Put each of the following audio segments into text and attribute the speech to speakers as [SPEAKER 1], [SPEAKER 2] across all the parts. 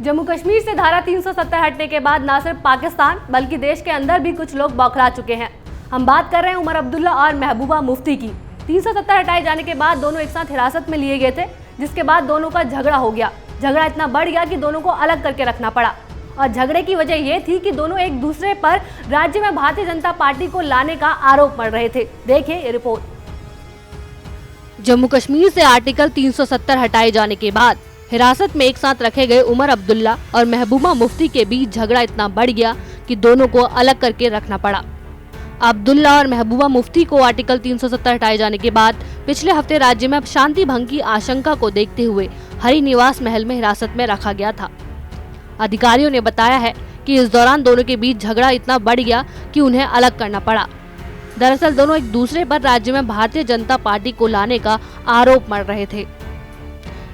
[SPEAKER 1] जम्मू कश्मीर से धारा 370 हटने के बाद न सिर्फ पाकिस्तान बल्कि देश के अंदर भी कुछ लोग बौखला चुके हैं। हम बात कर रहे हैं उमर अब्दुल्ला और महबूबा मुफ्ती की। 370 हटाए जाने के बाद दोनों एक साथ हिरासत में लिए गए थे, जिसके बाद दोनों का झगड़ा हो गया। झगड़ा इतना बढ़ गया कि दोनों को अलग करके रखना पड़ा और झगड़े की वजह यह थी कि दोनों एक दूसरे पर राज्य में भारतीय जनता पार्टी को लाने का आरोप मढ़ रहे थे। देखिए ये रिपोर्ट। जम्मू कश्मीर से आर्टिकल 370 हटाए जाने के बाद हिरासत में एक साथ रखे गए उमर अब्दुल्ला और महबूबा मुफ्ती के बीच झगड़ा इतना बढ़ गया कि दोनों को अलग करके रखना पड़ा। अब्दुल्ला और महबूबा मुफ्ती को आर्टिकल 370 हटाए जाने के बाद पिछले हफ्ते राज्य में शांति भंग की आशंका को देखते हुए हरि निवास महल में हिरासत में रखा गया था। अधिकारियों ने बताया है कि इस दौरान दोनों के बीच झगड़ा इतना बढ़ गया कि उन्हें अलग करना पड़ा। दरअसल दोनों एक दूसरे पर राज्य में भारतीय जनता पार्टी को लाने का आरोप मढ़ रहे थे।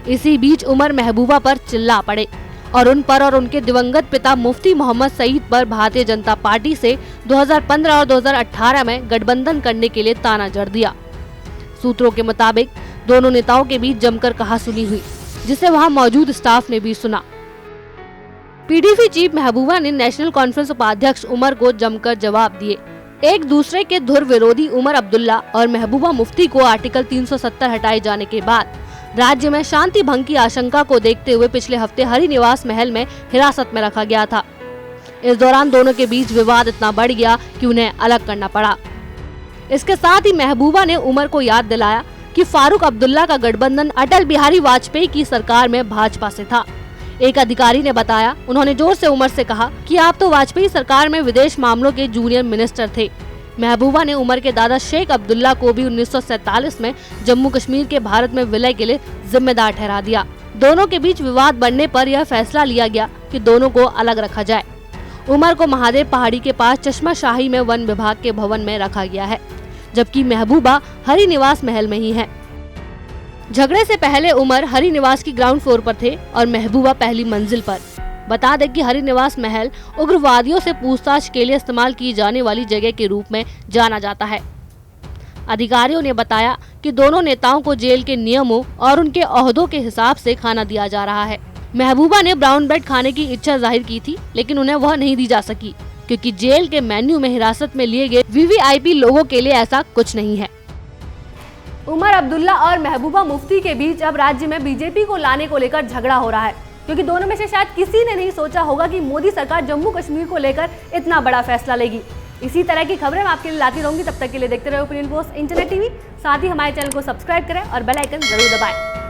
[SPEAKER 1] इसी बीच उमर महबूबा पर चिल्ला पड़े और उन पर और उनके दिवंगत पिता मुफ्ती मोहम्मद सईद पर भारतीय जनता पार्टी से 2015 और 2018 में गठबंधन करने के लिए ताना जड़ दिया। सूत्रों के मुताबिक दोनों नेताओं के बीच जमकर कहासुनी हुई, जिसे वहां मौजूद स्टाफ ने भी सुना। पीडीपी चीफ महबूबा ने नेशनल कॉन्फ्रेंस उपाध्यक्ष उमर को जमकर जवाब दिए। एक दूसरे के धुर विरोधी उमर अब्दुल्ला और महबूबा मुफ्ती को आर्टिकल 370 हटाए जाने के बाद राज्य में शांति भंग की आशंका को देखते हुए पिछले हफ्ते हरि निवास महल में हिरासत में रखा गया था। इस दौरान दोनों के बीच विवाद इतना बढ़ गया कि उन्हें अलग करना पड़ा। इसके साथ ही महबूबा ने उमर को याद दिलाया कि फारूक अब्दुल्ला का गठबंधन अटल बिहारी वाजपेयी की सरकार में भाजपा से था। एक अधिकारी ने बताया, उन्होंने जोर से उमर से कहा कि आप तो वाजपेयी सरकार में विदेश मामलों के जूनियर मिनिस्टर थे। महबूबा ने उमर के दादा शेख अब्दुल्ला को भी 1947 में जम्मू कश्मीर के भारत में विलय के लिए जिम्मेदार ठहरा दिया। दोनों के बीच विवाद बढ़ने पर यह फैसला लिया गया कि दोनों को अलग रखा जाए। उमर को महादेव पहाड़ी के पास चश्मा शाही में वन विभाग के भवन में रखा गया है, जबकि महबूबा हरि निवास महल में ही है। झगड़े से पहले उमर हरि निवास की ग्राउंड फ्लोर पर थे और महबूबा पहली मंजिल पर। बता दें कि हरि निवास महल उग्रवादियों से पूछताछ के लिए इस्तेमाल की जाने वाली जगह के रूप में जाना जाता है। अधिकारियों ने बताया कि दोनों नेताओं को जेल के नियमों और उनके ओहदों के हिसाब से खाना दिया जा रहा है। महबूबा ने ब्राउन ब्रेड खाने की इच्छा जाहिर की थी, लेकिन उन्हें वह नहीं दी जा सकी क्योंकि जेल के मेन्यू में हिरासत में लिए गए वीवीआईपी लोगों के लिए ऐसा कुछ नहीं है। उमर अब्दुल्ला और महबूबा मुफ्ती के बीच अब राज्य में बीजेपी को लाने को लेकर झगड़ा हो रहा है, क्योंकि दोनों में से शायद किसी ने नहीं सोचा होगा कि मोदी सरकार जम्मू कश्मीर को लेकर इतना बड़ा फैसला लेगी। इसी तरह की खबरें मैं आपके लिए लाती रहूंगी। तब तक के लिए देखते रहो ओपिनियन पोस्ट इंटरनेट टीवी। साथ ही हमारे चैनल को सब्सक्राइब करें और बेल आइकन जरूर दबाएं।